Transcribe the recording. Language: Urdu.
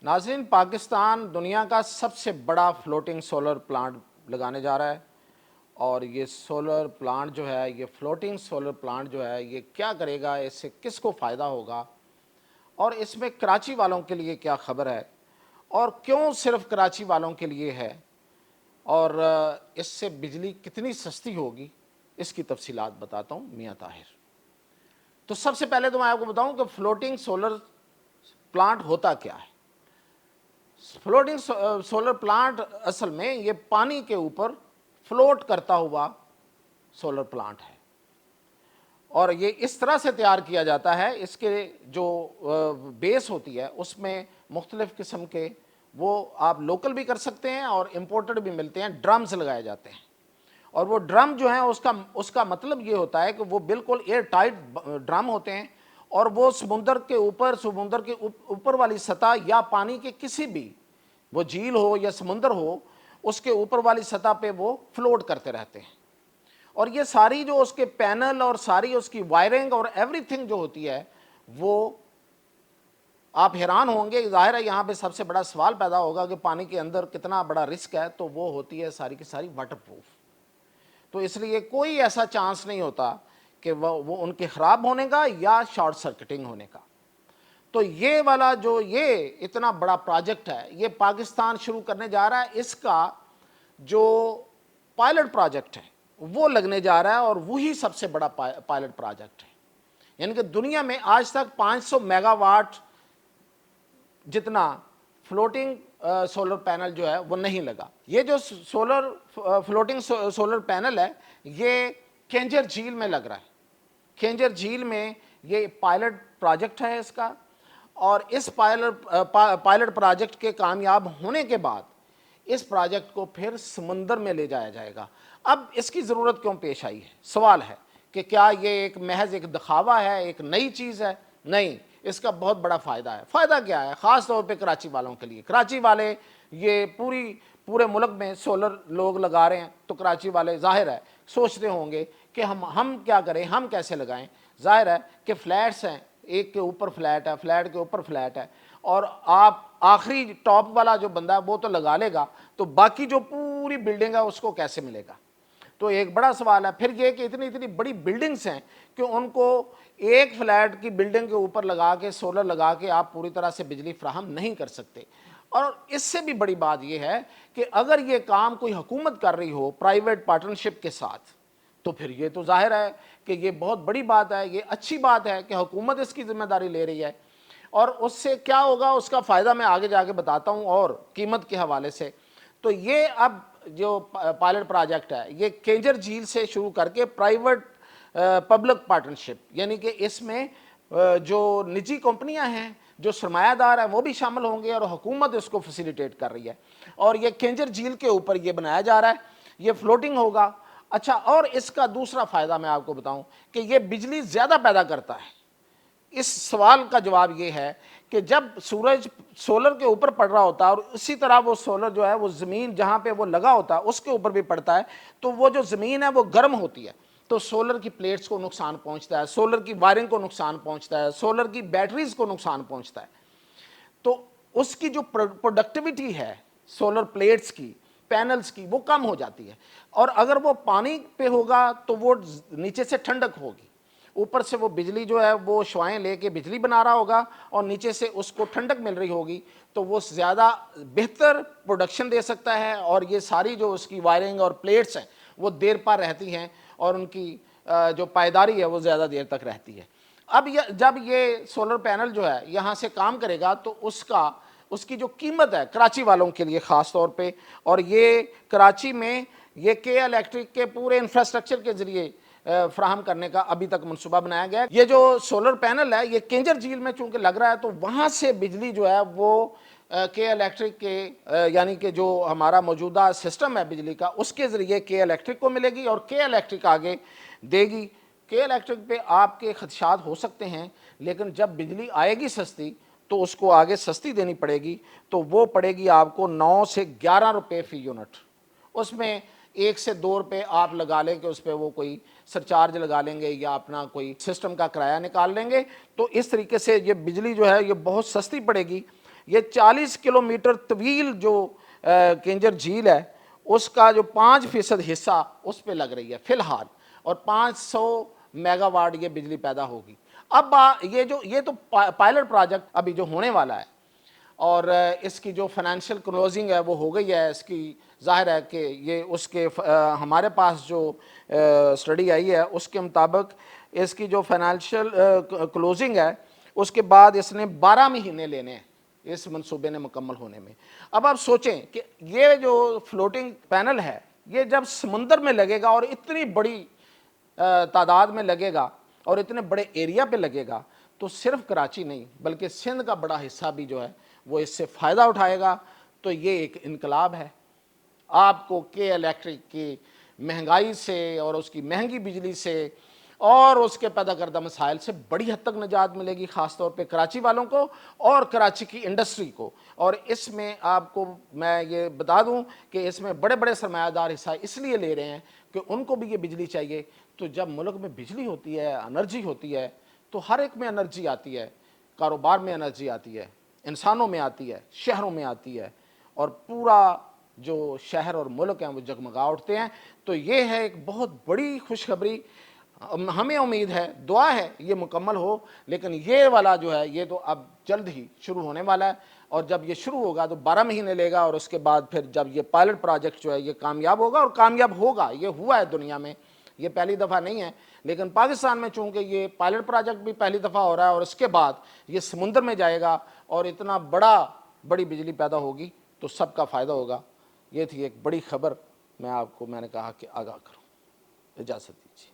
ناظرین، پاکستان دنیا کا سب سے بڑا فلوٹنگ سولر پلانٹ لگانے جا رہا ہے، اور یہ سولر پلانٹ جو ہے، یہ فلوٹنگ سولر پلانٹ جو ہے، یہ کیا کرے گا، اس سے کس کو فائدہ ہوگا، اور اس میں کراچی والوں کے لیے کیا خبر ہے، اور کیوں صرف کراچی والوں کے لیے ہے، اور اس سے بجلی کتنی سستی ہوگی، اس کی تفصیلات بتاتا ہوں میاں طاہر۔ تو سب سے پہلے تو میں آپ کو بتاؤں کہ فلوٹنگ سولر پلانٹ ہوتا کیا ہے۔ فلوٹنگ سولر پلانٹ اصل میں یہ پانی کے اوپر فلوٹ کرتا ہوا سولر پلانٹ ہے، اور یہ اس طرح سے تیار کیا جاتا ہے، اس کے جو بیس ہوتی ہے اس میں مختلف قسم کے وہ آپ لوکل بھی کر سکتے ہیں اور امپورٹڈ بھی ملتے ہیں، ڈرمز لگائے جاتے ہیں، اور وہ ڈرم جو ہیں اس کا مطلب یہ ہوتا ہے کہ وہ بالکل ایئر ٹائٹ ڈرم ہوتے ہیں، اور وہ سمندر کے اوپر والی سطح یا پانی کے کسی بھی، وہ جھیل ہو یا سمندر ہو، اس کے اوپر والی سطح پہ وہ فلوٹ کرتے رہتے ہیں۔ اور یہ ساری جو اس کے پینل اور ساری اس کی وائرنگ اور ایوری تھنگ جو ہوتی ہے، وہ آپ حیران ہوں گے۔ ظاہر ہے یہاں پہ سب سے بڑا سوال پیدا ہوگا کہ پانی کے اندر کتنا بڑا رسک ہے، تو وہ ہوتی ہے ساری کی ساری واٹر پروف۔ تو اس لیے کوئی ایسا چانس نہیں ہوتا کہ وہ ان کے خراب ہونے کا یا شارٹ سرکٹنگ ہونے کا۔ تو یہ والا جو یہ اتنا بڑا پروجیکٹ ہے، یہ پاکستان شروع کرنے جا رہا ہے۔ اس کا جو پائلٹ پروجیکٹ ہے وہ لگنے جا رہا ہے، اور وہی سب سے بڑا پائلٹ پروجیکٹ ہے۔ یعنی کہ دنیا میں آج تک 500 میگا واٹ جتنا فلوٹنگ سولر پینل جو ہے وہ نہیں لگا۔ یہ جو فلوٹنگ سولر پینل ہے، یہ کینجر جھیل میں لگ رہا ہے۔ کینجر جھیل میں یہ پائلٹ پروجیکٹ ہے اس کا، اور اس پائلٹ پروجیکٹ کے کامیاب ہونے کے بعد اس پروجیکٹ کو پھر سمندر میں لے جایا جائے گا۔ اب اس کی ضرورت کیوں پیش آئی ہے؟ سوال ہے کہ کیا یہ ایک محض ایک دکھاوا ہے، ایک نئی چیز ہے؟ نہیں، اس کا بہت بڑا فائدہ ہے۔ فائدہ کیا ہے؟ خاص طور پہ کراچی والوں کے لیے۔ کراچی والے یہ پورے ملک میں سولر لوگ لگا رہے ہیں، تو کراچی والے ظاہر ہے سوچتے ہوں گے کہ ہم کیا کریں، ہم کیسے لگائیں۔ ظاہر ہے کہ فلیٹس ہیں، ایک کے اوپر فلیٹ ہے، فلیٹ کے اوپر فلیٹ ہے، اور آپ آخری ٹاپ والا جو بندہ ہے وہ تو لگا لے گا، تو باقی جو پوری بلڈنگ ہے اس کو کیسے ملے گا؟ تو ایک بڑا سوال ہے۔ پھر یہ کہ اتنی بڑی بلڈنگز ہیں کہ ان کو ایک فلیٹ کی بلڈنگ کے اوپر لگا کے سولر لگا کے آپ پوری طرح سے بجلی فراہم نہیں کر سکتے۔ اور اس سے بھی بڑی بات یہ ہے کہ اگر یہ کام کوئی حکومت کر رہی ہو پرائیویٹ پارٹنرشپ کے ساتھ، تو پھر یہ تو ظاہر ہے کہ یہ بہت بڑی بات ہے، یہ اچھی بات ہے کہ حکومت اس کی ذمہ داری لے رہی ہے۔ اور اس سے کیا ہوگا، اس کا فائدہ میں آگے جا کے بتاتا ہوں، اور قیمت کے حوالے سے۔ تو یہ اب جو پائلٹ پروجیکٹ ہے، یہ کینجر جھیل سے شروع کر کے پرائیویٹ پبلک پارٹنرشپ، یعنی کہ اس میں جو نجی کمپنیاں ہیں، جو سرمایہ دار ہیں، وہ بھی شامل ہوں گے، اور حکومت اس کو فیسیلیٹیٹ کر رہی ہے۔ اور یہ کینجر جھیل کے اوپر یہ بنایا جا رہا ہے، یہ فلوٹنگ ہوگا۔ اچھا، اور اس کا دوسرا فائدہ میں آپ کو بتاؤں کہ یہ بجلی زیادہ پیدا کرتا ہے۔ اس سوال کا جواب یہ ہے کہ جب سورج سولر کے اوپر پڑ رہا ہوتا ہے، اور اسی طرح وہ سولر جو ہے وہ زمین جہاں پہ وہ لگا ہوتا ہے اس کے اوپر بھی پڑتا ہے، تو وہ جو زمین ہے وہ گرم ہوتی ہے، تو سولر کی پلیٹس کو نقصان پہنچتا ہے، سولر کی وائرنگ کو نقصان پہنچتا ہے، سولر کی بیٹریز کو نقصان پہنچتا ہے۔ تو اس کی جو پروڈکٹیوٹی ہے سولر پلیٹس کی، پینلز کی، وہ کم ہو جاتی ہے۔ اور اگر وہ پانی پہ ہوگا تو وہ نیچے سے ٹھنڈک ہوگی، اوپر سے وہ بجلی جو ہے وہ شعاعیں لے کے بجلی بنا رہا ہوگا، اور نیچے سے اس کو ٹھنڈک مل رہی ہوگی، تو وہ زیادہ بہتر پروڈکشن دے سکتا ہے، اور یہ ساری جو اس کی وائرنگ اور پلیٹس ہیں وہ دیر پا رہتی ہیں، اور ان کی جو پائیداری ہے وہ زیادہ دیر تک رہتی ہے۔ اب جب یہ سولر پینل جو ہے یہاں سے کام کرے گا، تو اس کی جو قیمت ہے کراچی والوں کے لیے خاص طور پہ، اور یہ کراچی میں یہ کے الیکٹرک کے پورے انفراسٹرکچر کے ذریعے فراہم کرنے کا ابھی تک منصوبہ بنایا گیا ہے۔ یہ جو سولر پینل ہے یہ کینجر جھیل میں چونکہ لگ رہا ہے، تو وہاں سے بجلی جو ہے وہ کے الیکٹرک کے یعنی کہ جو ہمارا موجودہ سسٹم ہے بجلی کا، اس کے ذریعے کے الیکٹرک کو ملے گی، اور کے الیکٹرک آگے دے گی۔ کے الیکٹرک پہ آپ کے خدشات ہو سکتے ہیں، لیکن جب بجلی آئے گی سستی تو اس کو آگے سستی دینی پڑے گی، تو وہ پڑے گی آپ کو 9 سے 11 روپے فی یونٹ۔ اس میں 1 سے 2 روپے آپ لگا لیں کہ اس پہ وہ کوئی سرچارج لگا لیں گے یا اپنا کوئی سسٹم کا کرایہ نکال لیں گے، تو اس طریقے سے یہ بجلی جو ہے یہ بہت سستی پڑے گی۔ یہ 40 کلومیٹر طویل جو کینجر جھیل ہے اس کا جو 5% حصہ اس پہ لگ رہی ہے فی الحال، اور 500 میگا واٹ یہ بجلی پیدا ہوگی۔ اب یہ تو پائلٹ پروجیکٹ ابھی جو ہونے والا ہے، اور اس کی جو فائنینشیل کلوزنگ ہے وہ ہو گئی ہے، اس کی ظاہر ہے کہ یہ اس کے ہمارے پاس جو اسٹڈی آئی ہے اس کے مطابق اس کی جو فائنینشیل کلوزنگ ہے اس کے بعد اس نے 12 مہینے لینے ہیں اس منصوبے نے مکمل ہونے میں۔ اب آپ سوچیں کہ یہ جو فلوٹنگ پینل ہے یہ جب سمندر میں لگے گا اور اتنی بڑی تعداد میں لگے گا اور اتنے بڑے ایریا پہ لگے گا، تو صرف کراچی نہیں بلکہ سندھ کا بڑا حصہ بھی جو ہے وہ اس سے فائدہ اٹھائے گا۔ تو یہ ایک انقلاب ہے، آپ کو کے الیکٹرک کی مہنگائی سے اور اس کی مہنگی بجلی سے اور اس کے پیدا کردہ مسائل سے بڑی حد تک نجات ملے گی، خاص طور پہ کراچی والوں کو اور کراچی کی انڈسٹری کو۔ اور اس میں آپ کو میں یہ بتا دوں کہ اس میں بڑے بڑے سرمایہ دار حصہ اس لیے لے رہے ہیں کہ ان کو بھی یہ بجلی چاہیے۔ تو جب ملک میں بجلی ہوتی ہے، انرجی ہوتی ہے، تو ہر ایک میں انرجی آتی ہے، کاروبار میں انرجی آتی ہے، انسانوں میں آتی ہے، شہروں میں آتی ہے، اور پورا جو شہر اور ملک ہیں وہ جگمگا اٹھتے ہیں۔ تو یہ ہے ایک بہت بڑی خوشخبری، ہمیں امید ہے، دعا ہے یہ مکمل ہو، لیکن یہ والا جو ہے یہ تو اب جلد ہی شروع ہونے والا ہے، اور جب یہ شروع ہوگا تو 12 مہینے لے گا، اور اس کے بعد پھر جب یہ پائلٹ پروجیکٹ جو ہے یہ کامیاب ہوگا، اور کامیاب ہوگا، یہ ہوا ہے دنیا میں، یہ پہلی دفعہ نہیں ہے، لیکن پاکستان میں چونکہ یہ پائلٹ پروجیکٹ بھی پہلی دفعہ ہو رہا ہے اور اس کے بعد یہ سمندر میں جائے گا اور اتنا بڑی بجلی پیدا ہوگی تو سب کا فائدہ ہوگا۔ یہ تھی ایک بڑی خبر، میں نے کہا کہ آگاہ کروں۔ اجازت دیجیے۔